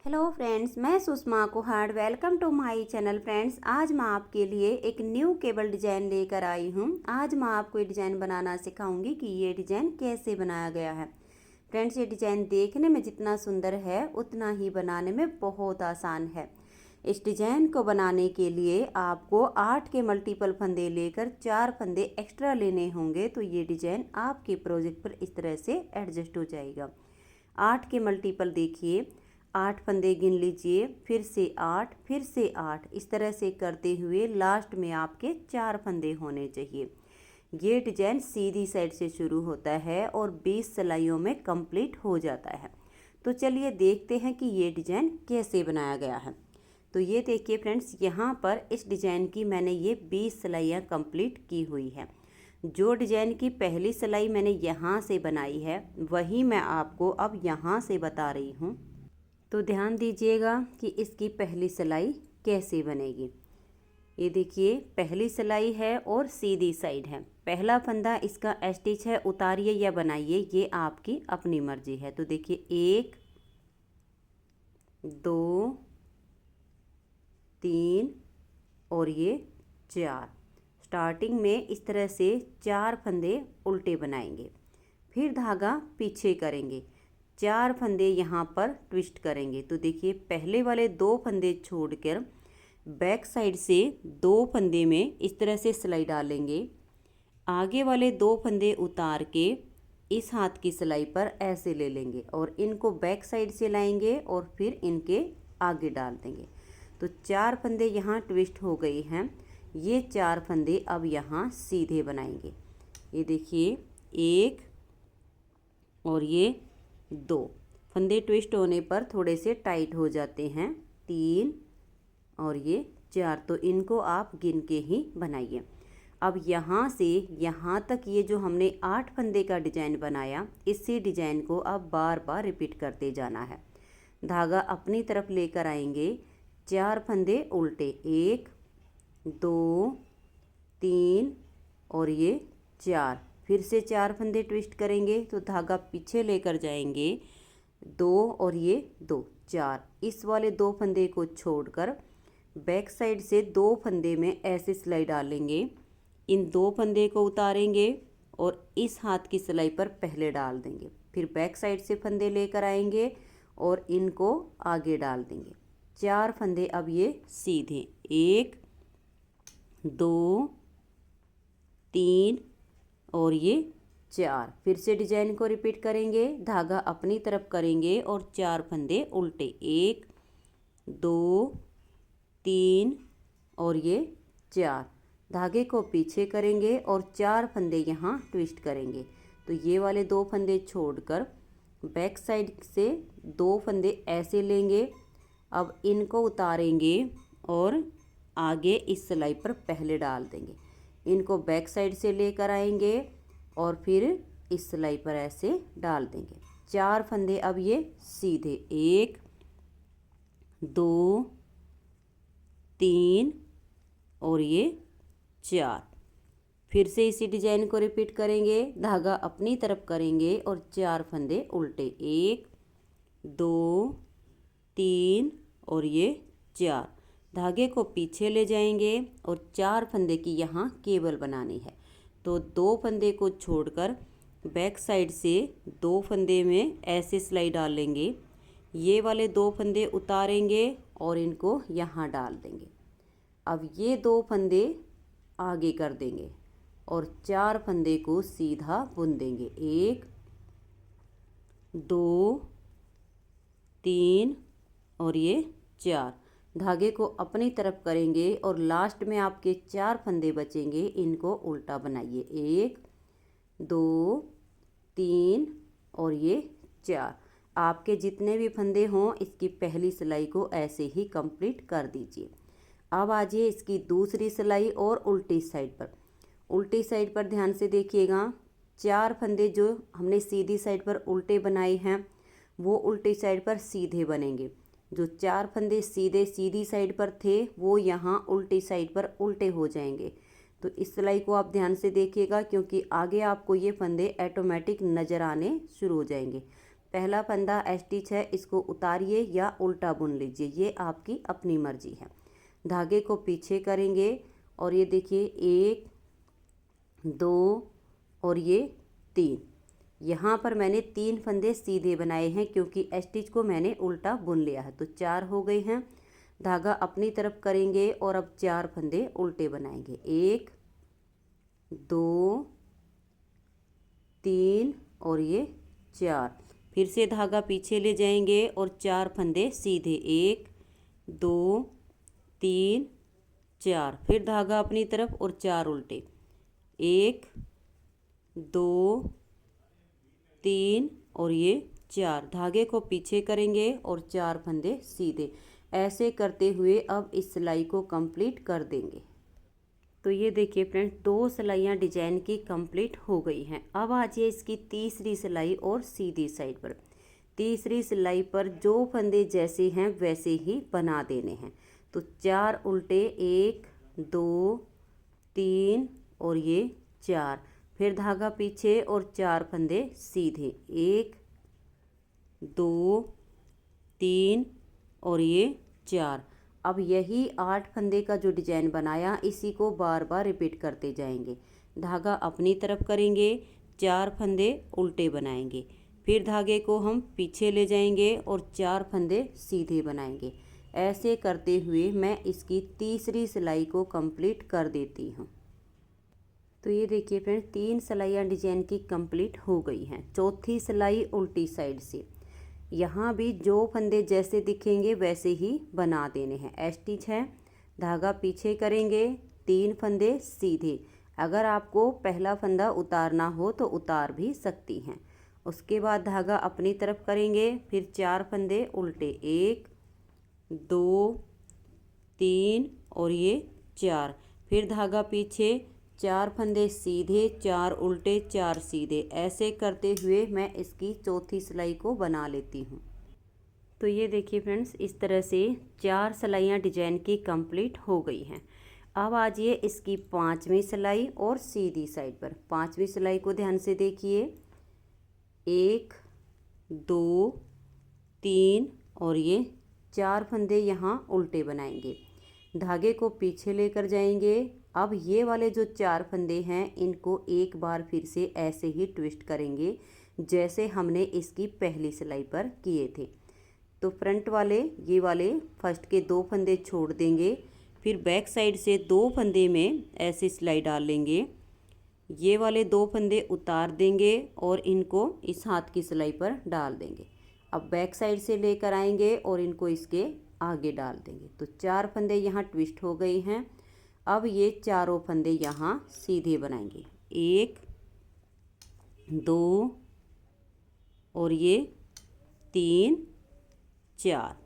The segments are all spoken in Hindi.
हेलो फ्रेंड्स, मैं Sushma Kuhad. Welcome to my channel. Friends, आज मैं आपके लिए एक न्यू केबल डिज़ाइन लेकर आई हूँ। आज मैं आपको ये डिज़ाइन बनाना सिखाऊंगी कि ये डिज़ाइन कैसे बनाया गया है। फ्रेंड्स, ये डिज़ाइन देखने में जितना सुंदर है उतना ही बनाने में बहुत आसान है। इस डिज़ाइन को बनाने के लिए आपको 8 के मल्टीपल फंदे लेकर 4 फंदे एक्स्ट्रा लेने होंगे, तो ये डिज़ाइन आपके प्रोजेक्ट पर इस तरह से एडजस्ट हो जाएगा। 8 के मल्टीपल देखिए, 8 फंदे गिन लीजिए, फिर से 8, फिर से 8, इस तरह से करते हुए लास्ट में आपके 4 फंदे होने चाहिए। ये डिज़ाइन सीधी साइड से शुरू होता है और 20 सिलाइयों में कंप्लीट हो जाता है। तो चलिए देखते हैं कि ये डिज़ाइन कैसे बनाया गया है। तो ये देखिए फ्रेंड्स, यहाँ पर इस डिज़ाइन की मैंने ये 20 सिलाइयाँ कंप्लीट की हुई है। जो डिज़ाइन की पहली सिलाई मैंने यहाँ से बनाई है वही मैं आपको अब यहाँ से बता रही हूँ। तो ध्यान दीजिएगा कि इसकी पहली सिलाई कैसे बनेगी। ये देखिए, पहली सिलाई है और सीधी साइड है। पहला फंदा इसका स्टिच है, उतारिए या बनाइए, ये आपकी अपनी मर्जी है। तो देखिए 1 2 3 और ये 4। स्टार्टिंग में इस तरह से 4 फंदे उल्टे बनाएंगे, फिर धागा पीछे करेंगे, 4 फंदे यहाँ पर ट्विस्ट करेंगे। तो देखिए, पहले वाले 2 फंदे छोड़कर बैक साइड से 2 फंदे में इस तरह से सिलाई डालेंगे। आगे वाले 2 फंदे उतार के इस हाथ की सिलाई पर ऐसे ले लेंगे और इनको बैक साइड से लाएंगे और फिर इनके आगे डाल देंगे। तो 4 फंदे यहाँ ट्विस्ट हो गई हैं। ये 4 फंदे अब यहाँ सीधे बनाएंगे। ये देखिए, 1 और ये 2 फंदे ट्विस्ट होने पर थोड़े से टाइट हो जाते हैं। 3 और ये 4, तो इनको आप गिन के ही बनाइए। अब यहाँ से यहाँ तक ये जो हमने 8 फंदे का डिजाइन बनाया, इसी डिजाइन को अब बार बार रिपीट करते जाना है। धागा अपनी तरफ लेकर आएंगे, 4 फंदे उल्टे, 1 2 3 और ये 4, फिर से 4 फंदे ट्विस्ट करेंगे तो धागा पीछे लेकर जाएंगे, 2 और ये 2 4। इस वाले 2 फंदे को छोड़कर बैक साइड से 2 फंदे में ऐसे सिलाई डालेंगे। इन 2 फंदे को उतारेंगे और इस हाथ की सिलाई पर पहले डाल देंगे। फिर बैक साइड से फंदे लेकर आएंगे और इनको आगे डाल देंगे। 4 फंदे अब ये सीधे, 1 2 3 और ये 4। फिर से डिजाइन को रिपीट करेंगे, धागा अपनी तरफ करेंगे और 4 फंदे उल्टे, 1 2 3 और ये 4। धागे को पीछे करेंगे और 4 फंदे यहाँ ट्विस्ट करेंगे। तो ये वाले 2 फंदे छोड़कर बैक साइड से 2 फंदे ऐसे लेंगे। अब इनको उतारेंगे और आगे इस सिलाई पर पहले डाल देंगे। इनको बैक साइड से लेकर आएंगे और फिर इस सिलाई पर ऐसे डाल देंगे। 4 फंदे अब ये सीधे, 1 2 3 और ये 4। फिर से इसी डिजाइन को रिपीट करेंगे, धागा अपनी तरफ करेंगे और 4 फंदे उल्टे, 1 2 3 और ये 4। धागे को पीछे ले जाएंगे और 4 फंदे की यहाँ केबल बनानी है। तो 2 फंदे को छोड़कर बैक साइड से 2 फंदे में ऐसे सिलाई डालेंगे। ये वाले 2 फंदे उतारेंगे और इनको यहाँ डाल देंगे। अब ये 2 फंदे आगे कर देंगे और 4 फंदे को सीधा बुन देंगे, 1 2 3 और ये 4। धागे को अपनी तरफ करेंगे और लास्ट में आपके 4 फंदे बचेंगे, इनको उल्टा बनाइए, 1 2 3 और ये 4। आपके जितने भी फंदे हों इसकी पहली सिलाई को ऐसे ही कंप्लीट कर दीजिए। अब आ जाइए इसकी दूसरी सिलाई और उल्टी साइड पर। उल्टी साइड पर ध्यान से देखिएगा, 4 फंदे जो हमने सीधी साइड पर उल्टे बनाए हैं वो उल्टी साइड पर सीधे बनेंगे। जो 4 फंदे सीधे सीधी साइड पर थे वो यहाँ उल्टी साइड पर उल्टे हो जाएंगे। तो इस सिलाई को आप ध्यान से देखिएगा, क्योंकि आगे आपको ये फंदे ऑटोमेटिक नज़र आने शुरू हो जाएंगे। पहला फंदा स्टिच है, इसको उतारिए या उल्टा बुन लीजिए, ये आपकी अपनी मर्जी है। धागे को पीछे करेंगे और ये देखिए 1 2 और ये 3। यहाँ पर मैंने 3 फंदे सीधे बनाए हैं क्योंकि स्टिच को मैंने उल्टा बुन लिया है, तो 4 हो गए हैं। धागा अपनी तरफ करेंगे और अब 4 फंदे उल्टे बनाएंगे, 1 2 3 और ये 4। फिर से धागा पीछे ले जाएंगे और 4 फंदे सीधे, 1 2 3 4। फिर धागा अपनी तरफ और 4 उल्टे, 1 2 3 और ये 4। धागे को पीछे करेंगे और 4 फंदे सीधे। ऐसे करते हुए अब इस सिलाई को कंप्लीट कर देंगे। तो ये देखिए फ्रेंड्स, 2 सिलाइयाँ डिजाइन की कंप्लीट हो गई हैं। अब आ जाइए इसकी तीसरी सिलाई और सीधी साइड पर। तीसरी सिलाई पर जो फंदे जैसे हैं वैसे ही बना देने हैं। तो 4 उल्टे, 1 2 3 और ये 4। फिर धागा पीछे और 4 फंदे सीधे, 1 2 3 और ये 4। अब यही 8 फंदे का जो डिजाइन बनाया, इसी को बार बार रिपीट करते जाएंगे। धागा अपनी तरफ करेंगे, 4 फंदे उल्टे बनाएंगे, फिर धागे को हम पीछे ले जाएंगे और 4 फंदे सीधे बनाएंगे। ऐसे करते हुए मैं इसकी तीसरी सिलाई को कंप्लीट कर देती हूँ। तो ये देखिए फ्रेंड, 3 सिलाइयाँ डिजाइन की कंप्लीट हो गई हैं। चौथी सिलाई उल्टी साइड से। यहाँ भी जो फंदे जैसे दिखेंगे वैसे ही बना देने हैं। स्टिच है, धागा पीछे करेंगे, 3 फंदे सीधे। अगर आपको पहला फंदा उतारना हो तो उतार भी सकती हैं। उसके बाद धागा अपनी तरफ करेंगे, फिर 4 फंदे उल्टे, 1 2 3 और ये 4। फिर धागा पीछे, 4 फंदे सीधे, 4 उल्टे, 4 सीधे। ऐसे करते हुए मैं इसकी चौथी सिलाई को बना लेती हूँ। तो ये देखिए फ्रेंड्स, इस तरह से 4 सिलाइयाँ डिजाइन की कंप्लीट हो गई हैं। अब आ जाइए इसकी 5वीं सिलाई और सीधी साइड पर। 5वीं सिलाई को ध्यान से देखिए, 1 2 3 और ये 4 फंदे यहाँ उल्टे बनाएंगे। धागे को पीछे लेकर जाएंगे। अब ये वाले जो 4 फंदे हैं, इनको एक बार फिर से ऐसे ही ट्विस्ट करेंगे जैसे हमने इसकी पहली सिलाई पर किए थे। तो फ्रंट वाले, ये वाले फर्स्ट के 2 फंदे छोड़ देंगे, फिर बैक साइड से 2 फंदे में ऐसे सिलाई डाल लेंगे। ये वाले 2 फंदे उतार देंगे और इनको इस हाथ की सिलाई पर डाल देंगे। अब बैक साइड से लेकर आएंगे और इनको इसके आगे डाल देंगे। तो 4 फंदे यहाँ ट्विस्ट हो गए हैं। अब ये चारों फंदे यहाँ सीधे बनाएंगे, 1 2 और ये 3 4।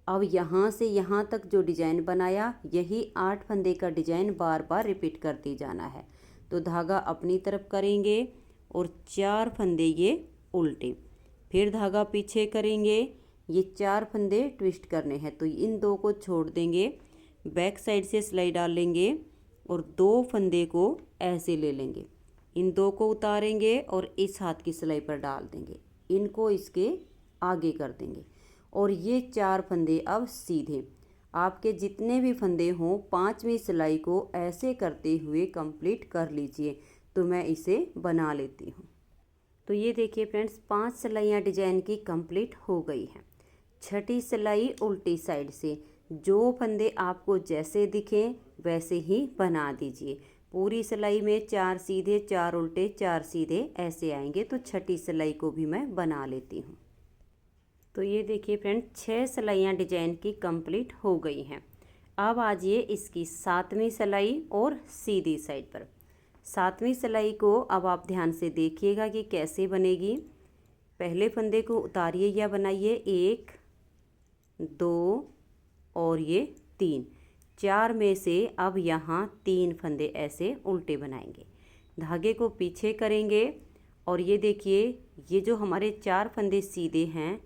अब यहाँ से यहाँ तक जो डिजाइन बनाया, यही 8 फंदे का डिजाइन बार बार रिपीट करते जाना है। तो धागा अपनी तरफ करेंगे और 4 फंदे ये उल्टे, फिर धागा पीछे करेंगे। ये 4 फंदे ट्विस्ट करने हैं, तो इन 2 को छोड़ देंगे, बैक साइड से सिलाई डाल लेंगे और 2 फंदे को ऐसे ले लेंगे। इन 2 को उतारेंगे और इस हाथ की सिलाई पर डाल देंगे, इनको इसके आगे कर देंगे और ये 4 फंदे अब सीधे। आपके जितने भी फंदे हों, 5वीं सिलाई को ऐसे करते हुए कंप्लीट कर लीजिए। तो मैं इसे बना लेती हूँ। तो ये देखिए फ्रेंड्स, 5 सिलाइयाँ डिजाइन की कंप्लीट हो गई हैं। छठी सिलाई उल्टी साइड से। जो फंदे आपको जैसे दिखें वैसे ही बना दीजिए। पूरी सिलाई में 4 सीधे, 4 उल्टे, 4 सीधे ऐसे आएंगे। तो छठी सिलाई को भी मैं बना लेती हूँ। तो ये देखिए फ्रेंड, 6 सिलाइयाँ डिजाइन की कंप्लीट हो गई हैं। अब आ जाइए इसकी 7वीं सिलाई और सीधी साइड पर। 7वीं सिलाई को अब आप ध्यान से देखिएगा कि कैसे बनेगी। पहले फंदे को उतारिए या बनाइए, 1 2 और ये 3। 4 में से अब यहाँ 3 फंदे ऐसे उल्टे बनाएंगे। धागे को पीछे करेंगे और ये देखिए, ये जो हमारे 4 फंदे सीधे हैं,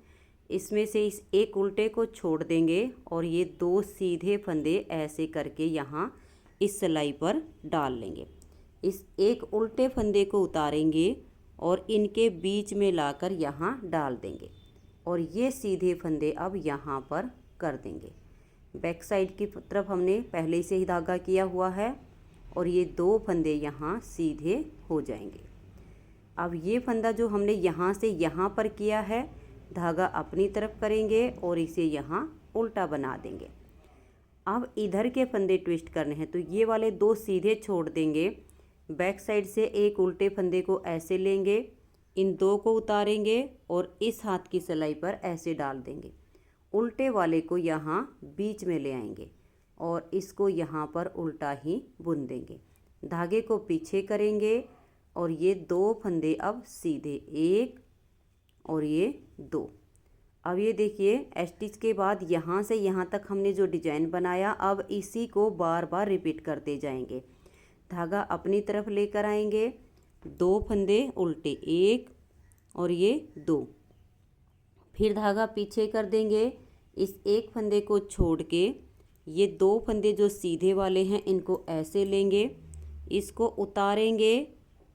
इसमें से इस एक उल्टे को छोड़ देंगे और ये 2 सीधे फंदे ऐसे करके यहाँ इस सिलाई पर डाल लेंगे। इस एक उल्टे फंदे को उतारेंगे और इनके बीच में लाकर यहाँ डाल देंगे और ये सीधे फंदे अब यहाँ पर कर देंगे। बैक साइड की तरफ हमने पहले से ही धागा किया हुआ है और ये 2 फंदे यहाँ सीधे हो जाएंगे। अब ये फंदा जो हमने यहाँ से यहाँ पर किया है, धागा अपनी तरफ करेंगे और इसे यहाँ उल्टा बना देंगे। अब इधर के फंदे ट्विस्ट करने हैं तो ये वाले 2 सीधे छोड़ देंगे। बैक साइड से एक उल्टे फंदे को ऐसे लेंगे, इन 2 को उतारेंगे और इस हाथ की सिलाई पर ऐसे डाल देंगे। उल्टे वाले को यहाँ बीच में ले आएंगे और इसको यहाँ पर उल्टा ही बुन देंगे। धागे को पीछे करेंगे और ये 2 फंदे अब सीधे, 1 और ये 2। अब ये देखिए स्टिच के बाद यहाँ से यहाँ तक हमने जो डिजाइन बनाया, अब इसी को बार बार रिपीट करते जाएंगे। धागा अपनी तरफ लेकर आएंगे, 2 फंदे उल्टे, 1 और ये 2। फिर धागा पीछे कर देंगे, इस एक फंदे को छोड़ के ये 2 फंदे जो सीधे वाले हैं इनको ऐसे लेंगे, इसको उतारेंगे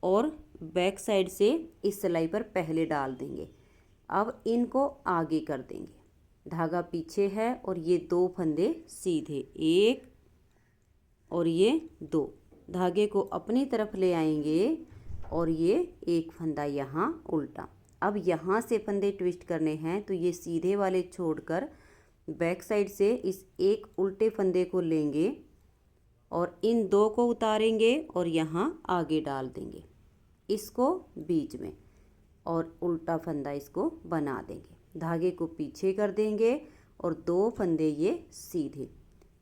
और बैक साइड से इस सिलाई पर पहले डाल देंगे। अब इनको आगे कर देंगे, धागा पीछे है और ये 2 फंदे सीधे, 1 और ये 2। धागे को अपनी तरफ ले आएंगे और ये एक फंदा यहाँ उल्टा। अब यहाँ से फंदे ट्विस्ट करने हैं तो ये सीधे वाले छोड़कर बैक साइड से इस एक उल्टे फंदे को लेंगे और इन 2 को उतारेंगे और यहाँ आगे डाल देंगे, इसको बीच में, और उल्टा फंदा इसको बना देंगे। धागे को पीछे कर देंगे और 2 फंदे ये सीधे।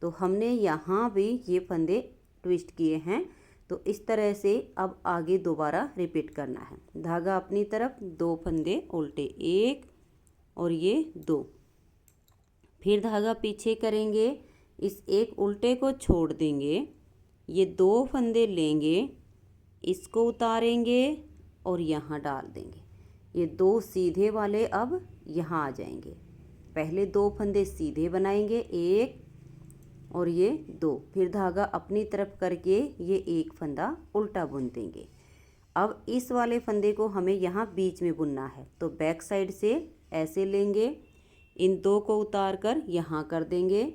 तो हमने यहाँ भी ये फंदे ट्विस्ट किए हैं, तो इस तरह से अब आगे दोबारा रिपीट करना है। धागा अपनी तरफ, 2 फंदे उल्टे, 1 और ये 2। फिर धागा पीछे करेंगे, इस एक उल्टे को छोड़ देंगे, ये 2 फंदे लेंगे, इसको उतारेंगे और यहाँ डाल देंगे। ये 2 सीधे वाले अब यहाँ आ जाएंगे। पहले 2 फंदे सीधे बनाएंगे, 1 और ये 2। फिर धागा अपनी तरफ करके ये एक फंदा उल्टा बुन देंगे। अब इस वाले फंदे को हमें यहाँ बीच में बुनना है, तो बैक साइड से ऐसे लेंगे, इन 2 को उतार कर यहाँ कर देंगे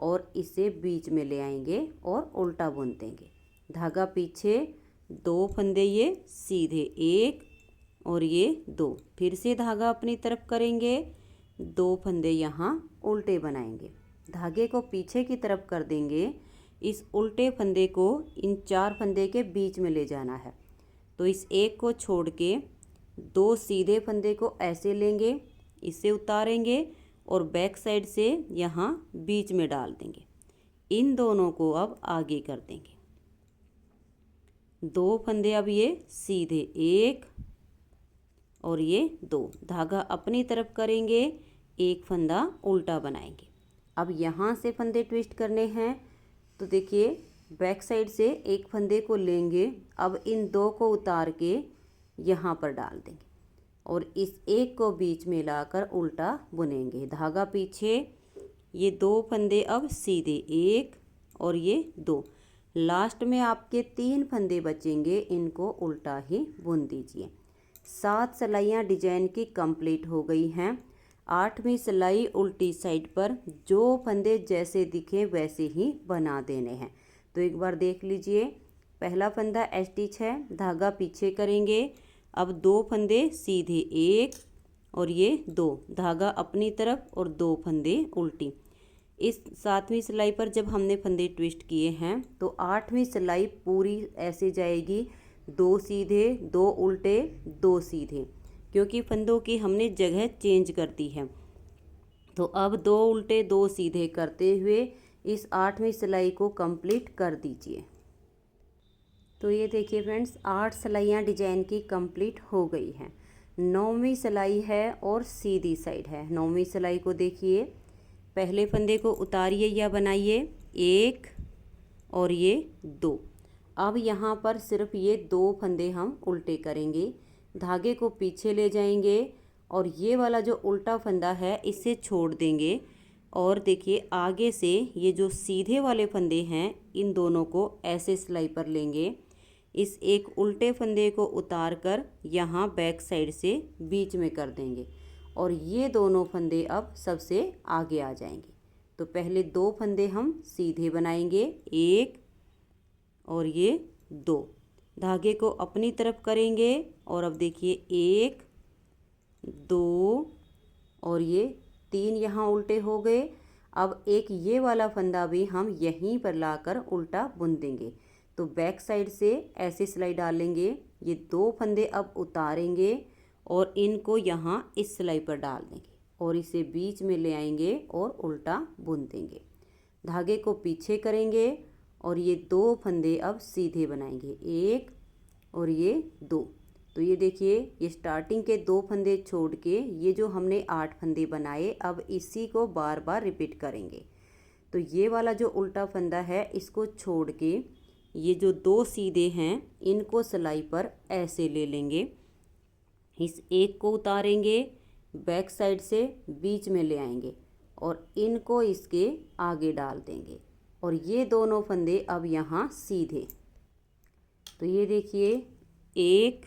और इसे बीच में ले आएंगे और उल्टा बुन देंगे। धागा पीछे, 2 फंदे ये सीधे, 1 और ये 2। फिर से धागा अपनी तरफ करेंगे, 2 फंदे यहाँ उल्टे बनाएंगे। धागे को पीछे की तरफ कर देंगे, इस उल्टे फंदे को इन 4 फंदे के बीच में ले जाना है, तो इस एक को छोड़ के 2 सीधे फंदे को ऐसे लेंगे, इसे उतारेंगे और बैक साइड से यहाँ बीच में डाल देंगे। इन दोनों को अब आगे कर देंगे। 2 फंदे अब ये सीधे, 1 और ये 2। धागा अपनी तरफ करेंगे, एक फंदा उल्टा बनाएंगे। अब यहाँ से फंदे ट्विस्ट करने हैं, तो देखिए बैक साइड से एक फंदे को लेंगे, अब इन 2 को उतार के यहाँ पर डाल देंगे और इस एक को बीच में लाकर उल्टा बुनेंगे। धागा पीछे, ये 2 फंदे अब सीधे, 1 और ये 2। लास्ट में आपके 3 फंदे बचेंगे, इनको उल्टा ही बुन दीजिए। 7 सिलाइयाँ डिजाइन की कंप्लीट हो गई हैं। 8वीं सिलाई उल्टी साइड पर जो फंदे जैसे दिखे वैसे ही बना देने हैं। तो एक बार देख लीजिए, पहला फंदा स्टिच है, धागा पीछे करेंगे, अब 2 फंदे सीधे, 1 और ये 2। धागा अपनी तरफ और 2 फंदे उल्टी। इस 7वीं सिलाई पर जब हमने फंदे ट्विस्ट किए हैं तो 8वीं सिलाई पूरी ऐसे जाएगी, 2 सीधे, 2 उल्टे, 2 सीधे, क्योंकि फंदों की हमने जगह चेंज कर दी है। तो अब 2 उल्टे 2 सीधे करते हुए इस 8वीं सिलाई को कंप्लीट कर दीजिए। तो ये देखिए फ्रेंड्स, 8 सिलाइयाँ डिजाइन की कंप्लीट हो गई हैं। 9वीं सिलाई है और सीधी साइड है। 9वीं सिलाई को देखिए, पहले फंदे को उतारिए या बनाइए, 1 और ये 2। अब यहाँ पर सिर्फ ये 2 फंदे हम उल्टे करेंगे, धागे को पीछे ले जाएंगे और ये वाला जो उल्टा फंदा है इसे छोड़ देंगे और देखिए आगे से ये जो सीधे वाले फंदे हैं इन दोनों को ऐसे सिलाई पर लेंगे, इस एक उल्टे फंदे को उतार कर यहाँ बैक साइड से बीच में कर देंगे और ये दोनों फंदे अब सबसे आगे आ जाएंगे। तो पहले 2 फंदे हम सीधे बनाएंगे, 1 और ये 2। धागे को अपनी तरफ करेंगे और अब देखिए 1 2 और ये 3 यहाँ उल्टे हो गए। अब एक ये वाला फंदा भी हम यहीं पर लाकर उल्टा बुन देंगे। तो बैक साइड से ऐसे सिलाई डालेंगे, ये 2 फंदे अब उतारेंगे और इनको यहाँ इस सिलाई पर डाल देंगे और इसे बीच में ले आएंगे और उल्टा बुन देंगे। धागे को पीछे करेंगे और ये 2 फंदे अब सीधे बनाएंगे, 1 और ये 2। तो ये देखिए, ये स्टार्टिंग के 2 फंदे छोड़ के ये जो हमने 8 फंदे बनाए, अब इसी को बार बार रिपीट करेंगे। तो ये वाला जो उल्टा फंदा है इसको छोड़ के ये जो 2 सीधे हैं इनको सिलाई पर ऐसे ले लेंगे, इस एक को उतारेंगे, बैक साइड से बीच में ले आएंगे और इनको इसके आगे डाल देंगे और ये दोनों फंदे अब यहाँ सीधे। तो ये देखिए 1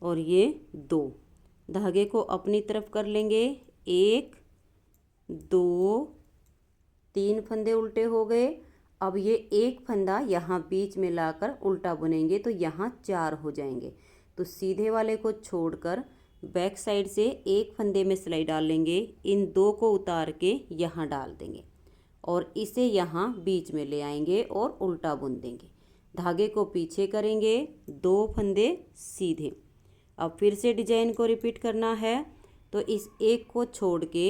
और ये 2। धागे को अपनी तरफ कर लेंगे, 1 2 3 फंदे उल्टे हो गए। अब ये एक फंदा यहाँ बीच में लाकर उल्टा बुनेंगे तो यहाँ 4 हो जाएंगे। तो सीधे वाले को छोड़कर बैक साइड से एक फंदे में सिलाई डाल लेंगे, इन 2 को उतार के यहाँ डाल देंगे और इसे यहाँ बीच में ले आएंगे और उल्टा बुन देंगे। धागे को पीछे करेंगे, 2 फंदे सीधे। अब फिर से डिजाइन को रिपीट करना है तो इस एक को छोड़ के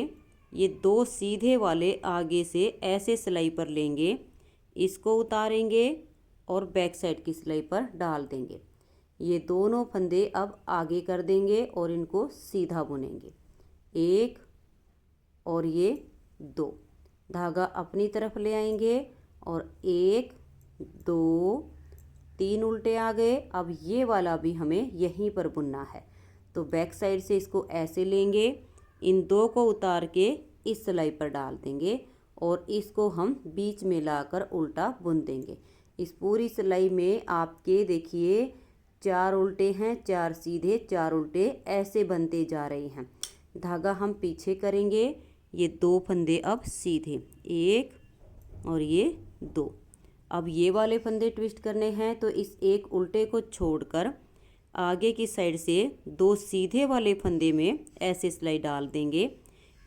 ये 2 सीधे वाले आगे से ऐसे सिलाई पर लेंगे, इसको उतारेंगे और बैक साइड की सिलाई पर डाल देंगे। ये दोनों फंदे अब आगे कर देंगे और इनको सीधा बुनेंगे, 1 और ये 2। धागा अपनी तरफ ले आएंगे और 1 2 3 उल्टे आ गए। अब ये वाला भी हमें यहीं पर बुनना है। तो बैक साइड से इसको ऐसे लेंगे, इन 2 को उतार के इस सिलाई पर डाल देंगे और इसको हम बीच में लाकर उल्टा बुन देंगे। इस पूरी सिलाई में आपके देखिए 4 उल्टे हैं, 4 सीधे, 4 उल्टे ऐसे बनते जा रहे हैं। धागा हम पीछे करेंगे, ये 2 फंदे अब सीधे, 1 और ये 2। अब ये वाले फंदे ट्विस्ट करने हैं तो इस एक उल्टे को छोड़कर आगे की साइड से 2 सीधे वाले फंदे में ऐसे सिलाई डाल देंगे,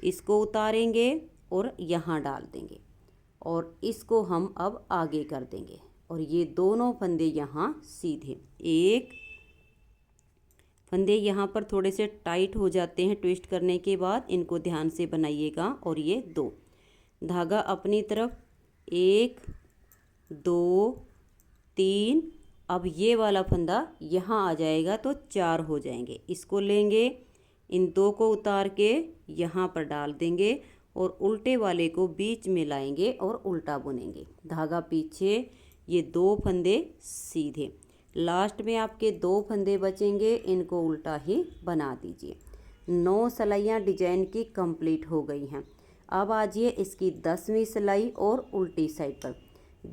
इसको उतारेंगे और यहाँ डाल देंगे और इसको हम अब आगे कर देंगे और ये दोनों फंदे यहाँ सीधे। 1 फंदे यहाँ पर थोड़े से टाइट हो जाते हैं ट्विस्ट करने के बाद, इनको ध्यान से बनाइएगा। और ये 2 धागा अपनी तरफ, 1 2 3। अब ये वाला फंदा यहाँ आ जाएगा तो 4 हो जाएंगे। इसको लेंगे, इन 2 को उतार के यहाँ पर डाल देंगे और उल्टे वाले को बीच में लाएंगे और उल्टा बुनेंगे। धागा पीछे, ये 2 फंदे सीधे। लास्ट में आपके 2 फंदे बचेंगे, इनको उल्टा ही बना दीजिए। 9 सिलाइयाँ डिजाइन की कंप्लीट हो गई हैं। अब आजिए इसकी 10वीं सिलाई और उल्टी साइड पर।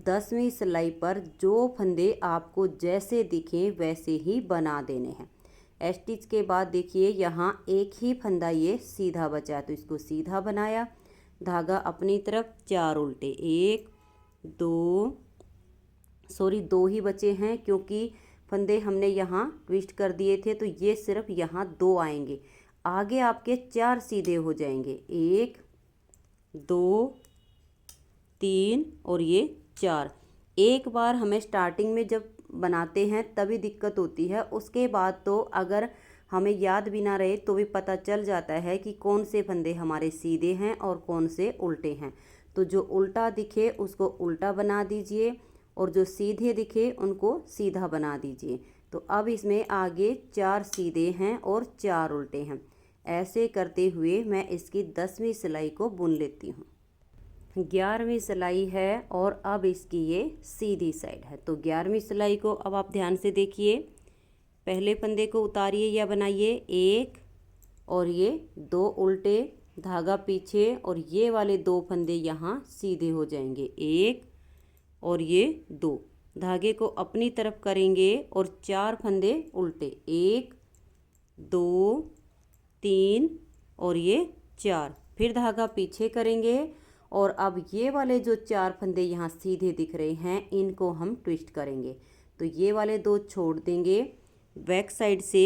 10वीं सिलाई पर जो फंदे आपको जैसे दिखे वैसे ही बना देने हैं। स्टिच के बाद देखिए यहाँ एक ही फंदा ये सीधा बचा, तो इसको सीधा बनाया। धागा अपनी तरफ, 4 उल्टे, 1 2 2 ही बचे हैं क्योंकि फंदे हमने यहाँ ट्विस्ट कर दिए थे, तो ये सिर्फ यहाँ 2 आएंगे। आगे आपके 4 सीधे हो जाएंगे, 1 2 3 और ये 4। एक बार हमें स्टार्टिंग में जब बनाते हैं तभी दिक्कत होती है, उसके बाद तो अगर हमें याद भी ना रहे तो भी पता चल जाता है कि कौन से फंदे हमारे सीधे हैं और कौन से उल्टे हैं। तो जो उल्टा दिखे उसको उल्टा बना दीजिए और जो सीधे दिखे उनको सीधा बना दीजिए। तो अब इसमें आगे 4 सीधे हैं और 4 उल्टे हैं। ऐसे करते हुए मैं इसकी 10वीं सिलाई को बुन लेती हूँ। 11वीं सिलाई है और अब इसकी ये सीधी साइड है। तो 11वीं सिलाई को अब आप ध्यान से देखिए। पहले फंदे को उतारिए या बनाइए, 1 और ये 2 उल्टे, धागा पीछे और ये वाले 2 फंदे यहाँ सीधे हो जाएंगे, 1 और ये 2। धागे को अपनी तरफ करेंगे और 4 फंदे उल्टे, 1 2 3 और ये 4। फिर धागा पीछे करेंगे और अब ये वाले जो 4 फंदे यहाँ सीधे दिख रहे हैं इनको हम ट्विस्ट करेंगे। तो ये वाले 2 छोड़ देंगे, बैक साइड से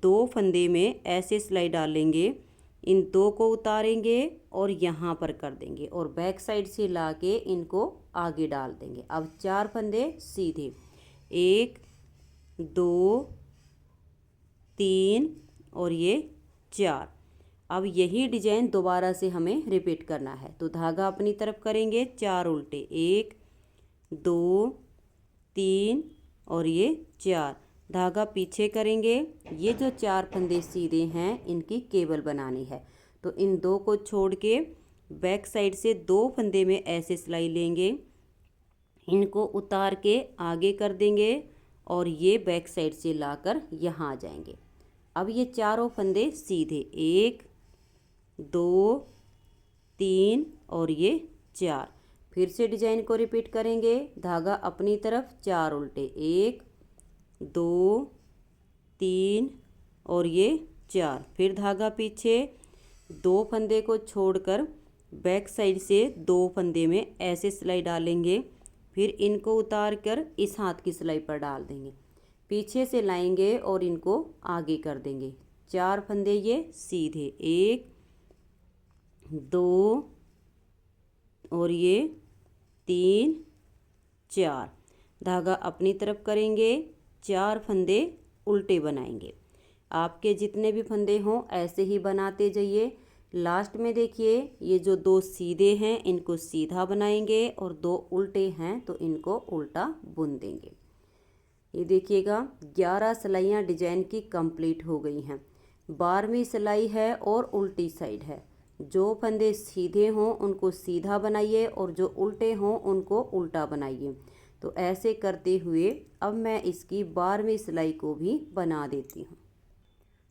2 फंदे में ऐसे सिलाई डालेंगे, इन 2 को उतारेंगे और यहाँ पर कर देंगे और बैक साइड से लाके इनको आगे डाल देंगे। अब 4 फंदे सीधे, 1 2 3 और ये 4। अब यही डिजाइन दोबारा से हमें रिपीट करना है। तो धागा अपनी तरफ करेंगे, 4 उल्टे, 1 2 3 और ये 4। धागा पीछे करेंगे, ये जो 4 फंदे सीधे हैं इनकी केबल बनानी है। तो इन 2 को छोड़ के बैक साइड से 2 फंदे में ऐसे सिलाई लेंगे, इनको उतार के आगे कर देंगे और ये बैक साइड से लाकर यहाँ आ जाएंगे। अब ये चारों फंदे सीधे, 1 2 3 और ये 4। फिर से डिजाइन को रिपीट करेंगे, धागा अपनी तरफ, 4 उल्टे, 1 2 3 और ये 4। फिर धागा पीछे, 2 फंदे को छोड़कर बैक साइड से 2 फंदे में ऐसे सिलाई डालेंगे, फिर इनको उतार कर इस हाथ की सिलाई पर डाल देंगे, पीछे से लाएंगे और इनको आगे कर देंगे। 4 फंदे ये सीधे, 1 2 और ये 3 4। धागा अपनी तरफ करेंगे, 4 फंदे उल्टे बनाएंगे। आपके जितने भी फंदे हों ऐसे ही बनाते जाइए। लास्ट में देखिए ये जो 2 सीधे हैं इनको सीधा बनाएंगे और 2 उल्टे हैं तो इनको उल्टा बुन देंगे। ये देखिएगा 11 सिलाइयाँ डिजाइन की कंप्लीट हो गई हैं। 12वीं सिलाई है और उल्टी साइड है। जो फंदे सीधे हों उनको सीधा बनाइए और जो उल्टे हों उनको उल्टा बनाइए। तो ऐसे करते हुए अब मैं इसकी 12वीं सिलाई को भी बना देती हूँ।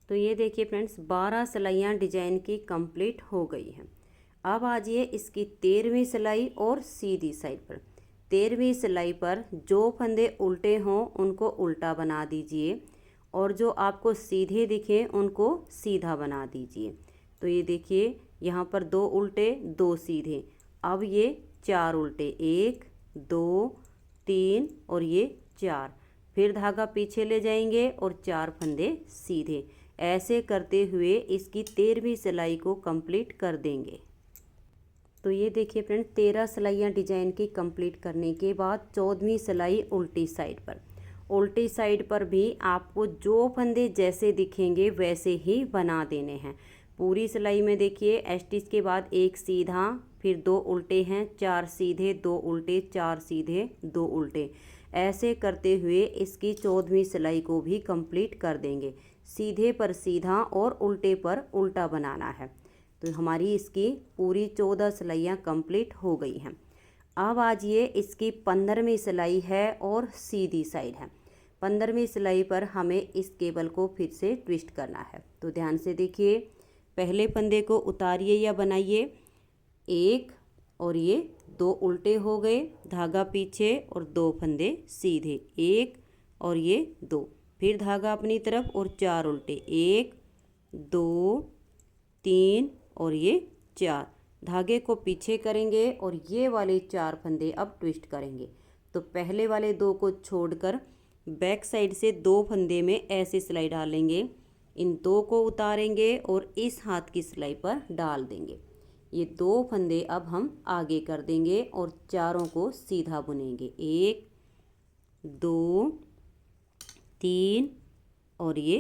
तो ये देखिए फ्रेंड्स 12 सिलाइयाँ डिजाइन की कंप्लीट हो गई हैं। अब आ जाइए इसकी 13वीं सिलाई और सीधी साइड पर। 13वीं सिलाई पर जो फंदे उल्टे हों उनको उल्टा बना दीजिए और जो आपको सीधे दिखे उनको सीधा बना दीजिए। तो ये देखिए यहाँ पर 2 उल्टे 2 सीधे, अब ये 4 उल्टे, 1 2 3 और ये 4। फिर धागा पीछे ले जाएंगे और 4 फंदे सीधे। ऐसे करते हुए इसकी 13वीं सिलाई को कंप्लीट कर देंगे। तो ये देखिए फ्रेंड 13 सिलाइयाँ डिजाइन की कंप्लीट करने के बाद 14वीं सिलाई उल्टी साइड पर। उल्टी साइड पर भी आपको जो फंदे जैसे दिखेंगे वैसे ही बना देने हैं। पूरी सिलाई में देखिए स्टिच के बाद 1 सीधा, फिर 2 उल्टे हैं, 4 सीधे, 2 उल्टे, 4 सीधे, 2 उल्टे। ऐसे करते हुए इसकी 14वीं सिलाई को भी कंप्लीट कर देंगे। सीधे पर सीधा और उल्टे पर उल्टा बनाना है। तो हमारी इसकी पूरी 14 सिलाइयाँ कंप्लीट हो गई हैं। अब आज ये इसकी 15वीं सिलाई है और सीधी साइड है। 15वीं सिलाई पर हमें इस केबल को फिर से ट्विस्ट करना है। तो ध्यान से देखिए, पहले फंदे को उतारिए या बनाइए, 1 और ये 2 उल्टे हो गए, धागा पीछे और 2 फंदे सीधे, 1 और ये 2। फिर धागा अपनी तरफ और 4 उल्टे, 1 2 3 और ये 4। धागे को पीछे करेंगे और ये वाले 4 फंदे अब ट्विस्ट करेंगे। तो पहले वाले 2 को छोड़कर बैक साइड से 2 फंदे में ऐसे सिलाई डालेंगे, इन 2 को उतारेंगे और इस हाथ की सिलाई पर डाल देंगे। ये 2 फंदे अब हम आगे कर देंगे और चारों को सीधा बुनेंगे, 1 2 3 और ये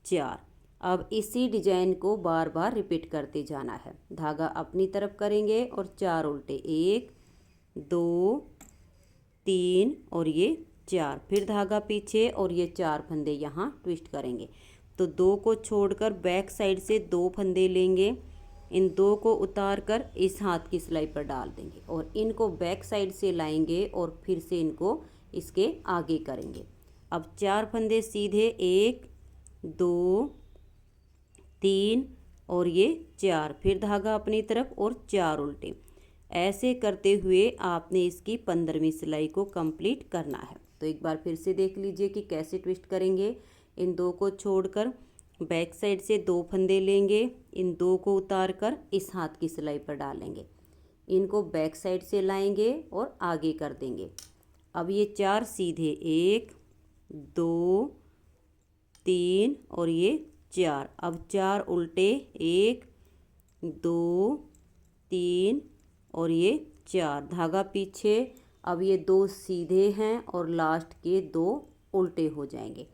4। अब इसी डिजाइन को बार बार रिपीट करते जाना है। धागा अपनी तरफ करेंगे और 4 उल्टे, 1 2 3 और ये 4। फिर धागा पीछे और ये 4 फंदे यहाँ ट्विस्ट करेंगे। तो 2 को छोड़कर बैक साइड से 2 फंदे लेंगे, इन 2 को उतार कर इस हाथ की सिलाई पर डाल देंगे और इनको बैक साइड से लाएंगे और फिर से इनको इसके आगे करेंगे। अब 4 फंदे सीधे, 1 2 3 और ये 4। फिर धागा अपनी तरफ और 4 उल्टे। ऐसे करते हुए आपने इसकी 15वीं सिलाई को कंप्लीट करना है। तो एक बार फिर से देख लीजिए कि कैसे ट्विस्ट करेंगे। इन दो को छोड़कर बैक साइड से 2 फंदे लेंगे, इन 2 को उतार कर इस हाथ की सिलाई पर डालेंगे, इनको बैक साइड से लाएंगे और आगे कर देंगे। अब ये 4 सीधे 1 2 3 और ये 4। अब 4 उल्टे 1 2 3 और ये 4, धागा पीछे। अब ये 2 सीधे हैं और लास्ट के 2 उल्टे हो जाएंगे।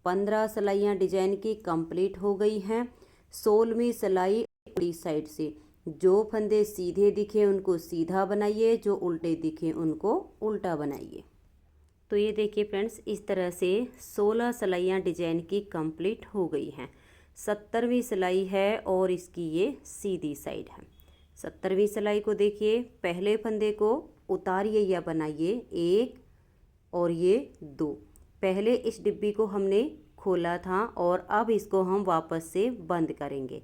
15 सिलाइयाँ डिजाइन की कंप्लीट हो गई हैं। 16वीं सिलाई उल्टी साइड से, जो फंदे सीधे दिखे उनको सीधा बनाइए, जो उल्टे दिखे उनको उल्टा बनाइए। तो ये देखिए फ्रेंड्स, इस तरह से 16 सिलाइयाँ डिजाइन की कंप्लीट हो गई हैं। 70वीं सिलाई है और इसकी ये सीधी साइड है। 70वीं सिलाई को देखिए, पहले फंदे को उतारिए या बनाइए 1 और ये 2। पहले इस डिब्बी को हमने खोला था और अब इसको हम वापस से बंद करेंगे।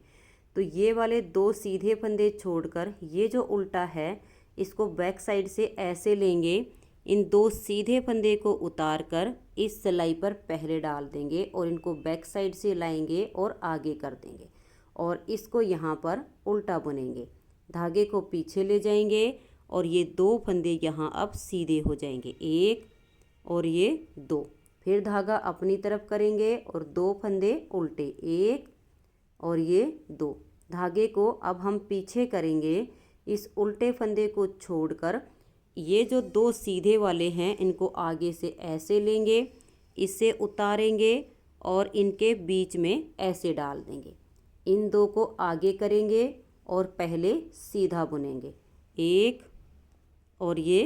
तो ये वाले 2 सीधे फंदे छोड़कर ये जो उल्टा है इसको बैक साइड से ऐसे लेंगे, इन 2 सीधे फंदे को उतार कर इस सिलाई पर पहले डाल देंगे और इनको बैक साइड से लाएंगे और आगे कर देंगे और इसको यहाँ पर उल्टा बुनेंगे। धागे को पीछे ले जाएंगे और ये 2 फंदे यहाँ अब सीधे हो जाएंगे, 1 और ये 2। फिर धागा अपनी तरफ करेंगे और 2 फंदे उल्टे, 1 और ये 2। धागे को अब हम पीछे करेंगे, इस उल्टे फंदे को छोड़कर ये जो 2 सीधे वाले हैं इनको आगे से ऐसे लेंगे, इसे उतारेंगे और इनके बीच में ऐसे डाल देंगे। इन 2 को आगे करेंगे और पहले सीधा बुनेंगे, 1 और ये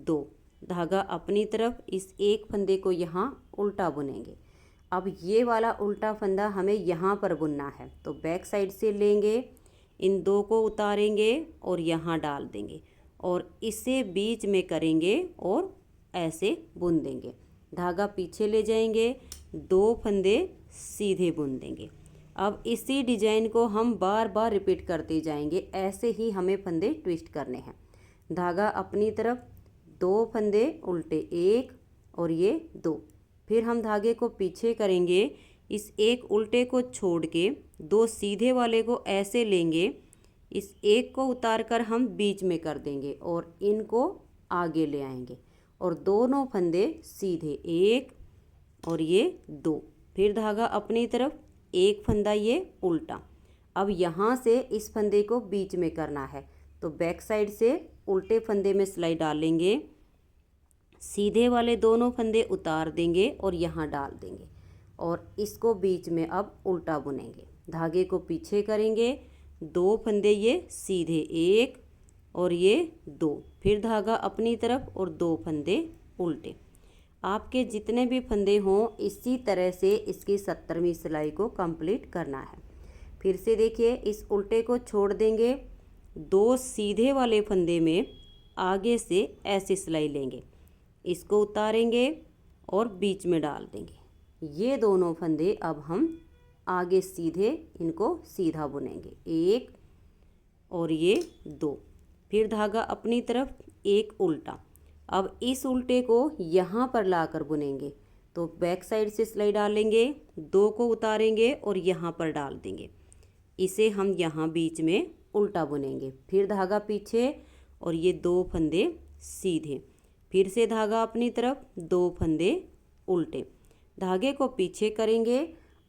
2। धागा अपनी तरफ, इस एक फंदे को यहाँ उल्टा बुनेंगे। अब ये वाला उल्टा फंदा हमें यहाँ पर बुनना है, तो बैक साइड से लेंगे, इन 2 को उतारेंगे और यहाँ डाल देंगे और इसे बीच में करेंगे और ऐसे बुन देंगे। धागा पीछे ले जाएंगे, 2 फंदे सीधे बुन देंगे। अब इसी डिजाइन को हम बार बार रिपीट करते जाएंगे, ऐसे ही हमें फंदे ट्विस्ट करने हैं। धागा अपनी तरफ, 2 फंदे उल्टे, 1 और ये 2। फिर हम धागे को पीछे करेंगे, इस एक उल्टे को छोड़ के 2 सीधे वाले को ऐसे लेंगे, इस एक को उतार कर हम बीच में कर देंगे और इनको आगे ले आएंगे और दोनों फंदे सीधे, 1 और ये 2। फिर धागा अपनी तरफ, 1 फंदा ये उल्टा। अब यहाँ से इस फंदे को बीच में करना है, तो बैक साइड से उल्टे फंदे में सिलाई डालेंगे, सीधे वाले दोनों फंदे उतार देंगे और यहाँ डाल देंगे और इसको बीच में अब उल्टा बुनेंगे। धागे को पीछे करेंगे, 2 फंदे ये सीधे, 1 और ये 2। फिर धागा अपनी तरफ और 2 फंदे उल्टे। आपके जितने भी फंदे हों इसी तरह से इसकी 70वीं सिलाई को कंप्लीट करना है। फिर से देखिए, इस उल्टे को छोड़ देंगे, 2 सीधे वाले फंदे में आगे से ऐसे सिलाई लेंगे, इसको उतारेंगे और बीच में डाल देंगे। ये दोनों फंदे अब हम आगे सीधे इनको सीधा बुनेंगे, 1 और ये 2। फिर धागा अपनी तरफ, 1 उल्टा। अब इस उल्टे को यहाँ पर लाकर बुनेंगे, तो बैक साइड से सिलाई डालेंगे, 2 को उतारेंगे और यहाँ पर डाल देंगे, इसे हम यहाँ बीच में उल्टा बुनेंगे। फिर धागा पीछे और ये 2 फंदे सीधे। फिर से धागा अपनी तरफ, 2 फंदे उल्टे। धागे को पीछे करेंगे,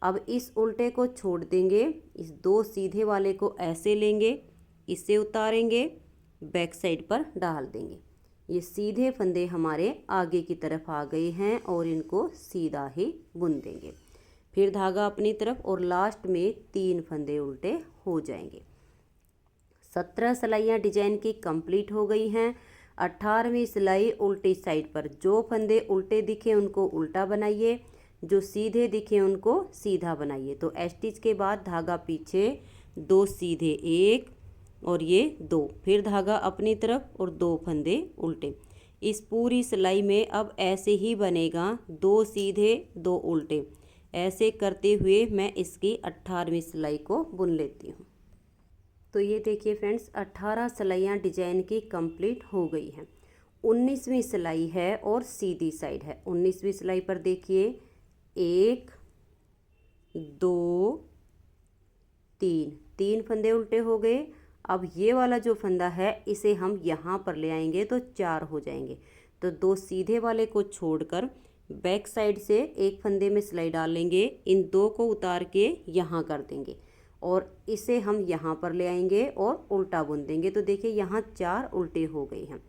अब इस उल्टे को छोड़ देंगे, इस 2 सीधे वाले को ऐसे लेंगे, इसे उतारेंगे, बैक साइड पर डाल देंगे। ये सीधे फंदे हमारे आगे की तरफ आ गए हैं और इनको सीधा ही बुन देंगे। फिर धागा अपनी तरफ और लास्ट में 3 फंदे उल्टे हो जाएंगे। 17 सिलाइयाँ डिजाइन की कंप्लीट हो गई हैं। 18वीं सिलाई उल्टी साइड पर, जो फंदे उल्टे दिखे उनको उल्टा बनाइए, जो सीधे दिखे उनको सीधा बनाइए। तो स्टिच के बाद धागा पीछे, 2 सीधे, 1 और ये 2। फिर धागा अपनी तरफ और 2 फंदे उल्टे। इस पूरी सिलाई में अब ऐसे ही बनेगा, 2 सीधे 2 उल्टे। ऐसे करते हुए मैं इसकी 18वीं सिलाई को बुन लेती हूँ। तो ये देखिए फ्रेंड्स, 18 सिलाइयाँ डिजाइन की कंप्लीट हो गई हैं। 19वीं सिलाई है और सीधी साइड है। 19वीं सिलाई पर देखिए 1 2 3, 3 फंदे उल्टे हो गए। अब ये वाला जो फंदा है इसे हम यहाँ पर ले आएंगे तो 4 हो जाएंगे। तो 2 सीधे वाले को छोड़कर बैक साइड से एक फंदे में सिलाई डाल लेंगे, इन 2 को उतार के यहाँ कर देंगे और इसे हम यहाँ पर ले आएंगे और उल्टा बुन देंगे। तो देखिए यहाँ 4 उल्टे हो गए हैं।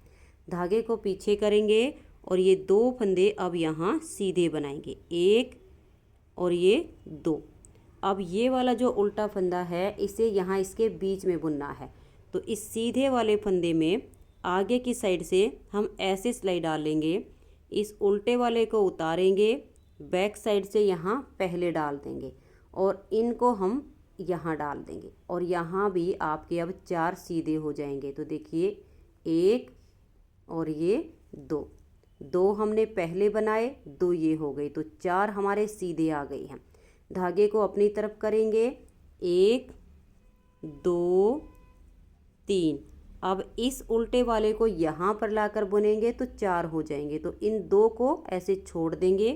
धागे को पीछे करेंगे और ये 2 फंदे अब यहाँ सीधे बनाएंगे, 1 और ये 2। अब ये वाला जो उल्टा फंदा है इसे यहाँ इसके बीच में बुनना है। तो इस सीधे वाले फंदे में आगे की साइड से हम ऐसे सिलाई डालेंगे, इस उल्टे वाले को उतारेंगे, बैक साइड से यहाँ पहले डाल देंगे और इनको हम यहाँ डाल देंगे और यहाँ भी आपके अब 4 सीधे हो जाएंगे। तो देखिए 1 और ये 2 हमने पहले बनाए, 2 ये हो गई, तो 4 हमारे सीधे आ गए हैं। धागे को अपनी तरफ करेंगे, 1 2 3। अब इस उल्टे वाले को यहाँ पर लाकर बुनेंगे तो 4 हो जाएंगे। तो इन 2 को ऐसे छोड़ देंगे,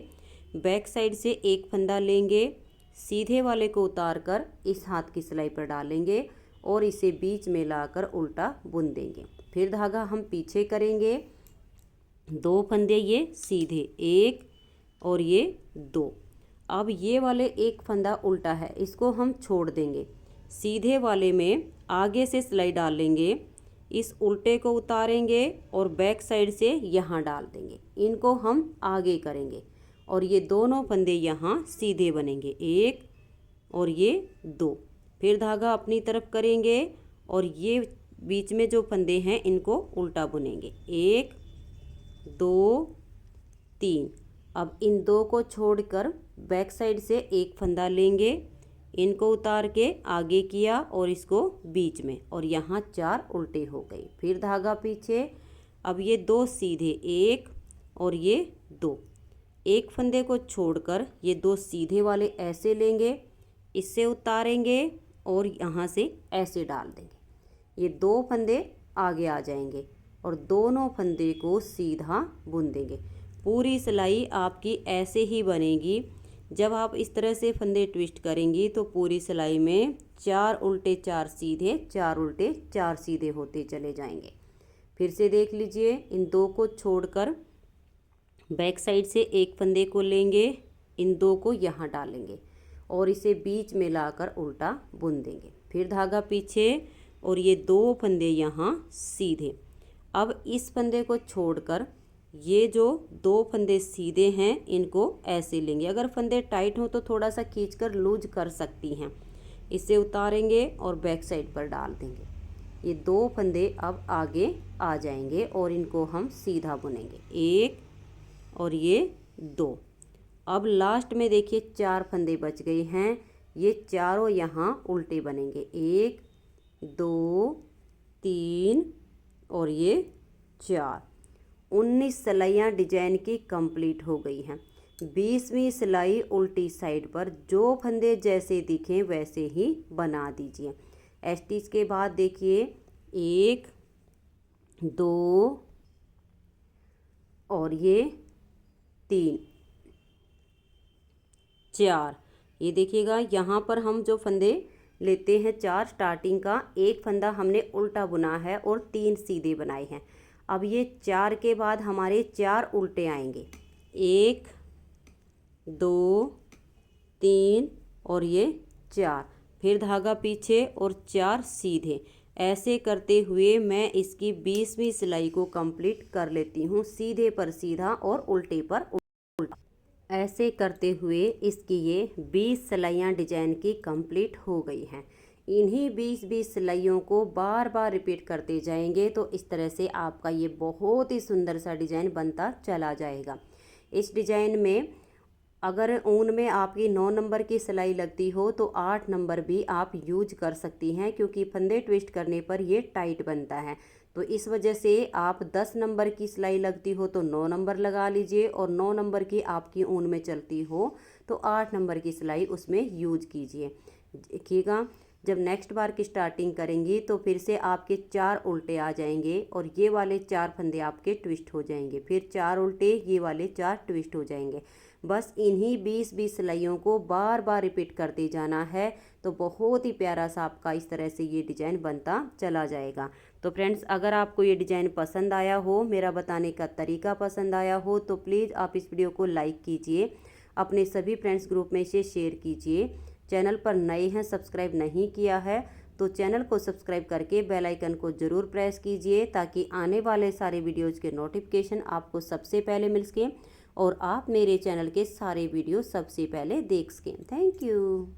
बैक साइड से एक फंदा लेंगे, सीधे वाले को उतार कर इस हाथ की सिलाई पर डालेंगे और इसे बीच में लाकर उल्टा बुन देंगे। फिर धागा हम पीछे करेंगे, 2 फंदे ये सीधे, 1 और ये 2। अब ये वाले एक फंदा उल्टा है, इसको हम छोड़ देंगे, सीधे वाले में आगे से सिलाई डाल लेंगे, इस उल्टे को उतारेंगे और बैक साइड से यहाँ डाल देंगे, इनको हम आगे करेंगे और ये दोनों फंदे यहाँ सीधे बनेंगे, 1 और ये 2। फिर धागा अपनी तरफ करेंगे और ये बीच में जो फंदे हैं इनको उल्टा बुनेंगे, 1 2 3। अब इन 2 को छोड़कर बैक साइड से एक फंदा लेंगे, इनको उतार के आगे किया और इसको बीच में और यहाँ 4 उल्टे हो गए। फिर धागा पीछे, अब ये 2 सीधे, 1 और ये 2। एक फंदे को छोड़कर ये 2 सीधे वाले ऐसे लेंगे, इससे उतारेंगे और यहाँ से ऐसे डाल देंगे, ये 2 फंदे आगे आ जाएंगे और दोनों फंदे को सीधा बुन देंगे। पूरी सिलाई आपकी ऐसे ही बनेगी। जब आप इस तरह से फंदे ट्विस्ट करेंगी तो पूरी सिलाई में 4 उल्टे 4 सीधे, 4 उल्टे 4 सीधे होते चले जाएंगे। फिर से देख लीजिए, इन 2 को छोड़कर बैक साइड से एक फंदे को लेंगे, इन 2 को यहाँ डालेंगे और इसे बीच में लाकर उल्टा बुन देंगे। फिर धागा पीछे और ये 2 फंदे यहाँ सीधे। अब इस फंदे को छोड़कर ये जो 2 फंदे सीधे हैं इनको ऐसे लेंगे, अगर फंदे टाइट हो तो थोड़ा सा खींचकर लूज कर सकती हैं, इसे उतारेंगे और बैक साइड पर डाल देंगे। ये 2 फंदे अब आगे आ जाएंगे और इनको हम सीधा बुनेंगे, 1 और ये 2। अब लास्ट में देखिए 4 फंदे बच गए हैं, ये चारों यहाँ उल्टे बनेंगे, 1 2 3 और ये 4। 19 सिलाइयाँ डिजाइन की कंप्लीट हो गई हैं। 20वीं सिलाई उल्टी साइड पर जो फंदे जैसे दिखें वैसे ही बना दीजिए। स्टिच के बाद देखिए 1 2 और ये 3 4। ये देखिएगा यहाँ पर हम जो फंदे लेते हैं 4, स्टार्टिंग का एक फंदा हमने उल्टा बुना है और 3 सीधे बनाए हैं। अब ये 4 के बाद हमारे 4 उल्टे आएंगे, 1 2 3 और ये 4। फिर धागा पीछे और 4 सीधे। ऐसे करते हुए मैं इसकी 20वीं सिलाई को कंप्लीट कर लेती हूँ, सीधे पर सीधा और उल्टे पर उल्टा। ऐसे करते हुए इसकी ये 20 सिलाइयाँ डिजाइन की कंप्लीट हो गई हैं। इन्हीं 20-20 सिलाइयों को बार बार रिपीट करते जाएंगे तो इस तरह से आपका ये बहुत ही सुंदर सा डिज़ाइन बनता चला जाएगा। इस डिज़ाइन में अगर ऊन में आपकी 9 नंबर की सिलाई लगती हो तो 8 नंबर भी आप यूज कर सकती हैं, क्योंकि फंदे ट्विस्ट करने पर ये टाइट बनता है। तो इस वजह से आप 10 नंबर की सिलाई लगती हो तो 9 नंबर लगा लीजिए, और 9 नंबर की आपकी ऊन में चलती हो तो 8 नंबर की सिलाई उसमें यूज कीजिए। देखिएगा जब नेक्स्ट बार की स्टार्टिंग करेंगी तो फिर से आपके 4 उल्टे आ जाएंगे और ये वाले 4 फंदे आपके ट्विस्ट हो जाएंगे, फिर 4 उल्टे, ये वाले 4 ट्विस्ट हो जाएंगे। बस इन्हीं 20-20 सिलाइयों को बार बार रिपीट करते जाना है, तो बहुत ही प्यारा सा आपका इस तरह से ये डिज़ाइन बनता चला जाएगा। तो फ्रेंड्स, अगर आपको ये डिज़ाइन पसंद आया हो, मेरा बताने का तरीका पसंद आया हो, तो प्लीज़ आप इस वीडियो को लाइक कीजिए, अपने सभी फ्रेंड्स ग्रुप में इसे शेयर कीजिए। चैनल पर नए हैं, सब्सक्राइब नहीं किया है तो चैनल को सब्सक्राइब करके बेल आइकन को ज़रूर प्रेस कीजिए, ताकि आने वाले सारे वीडियोज़ के नोटिफिकेशन आपको सबसे पहले मिल सकें और आप मेरे चैनल के सारे वीडियो सबसे पहले देख सकें। Thank you.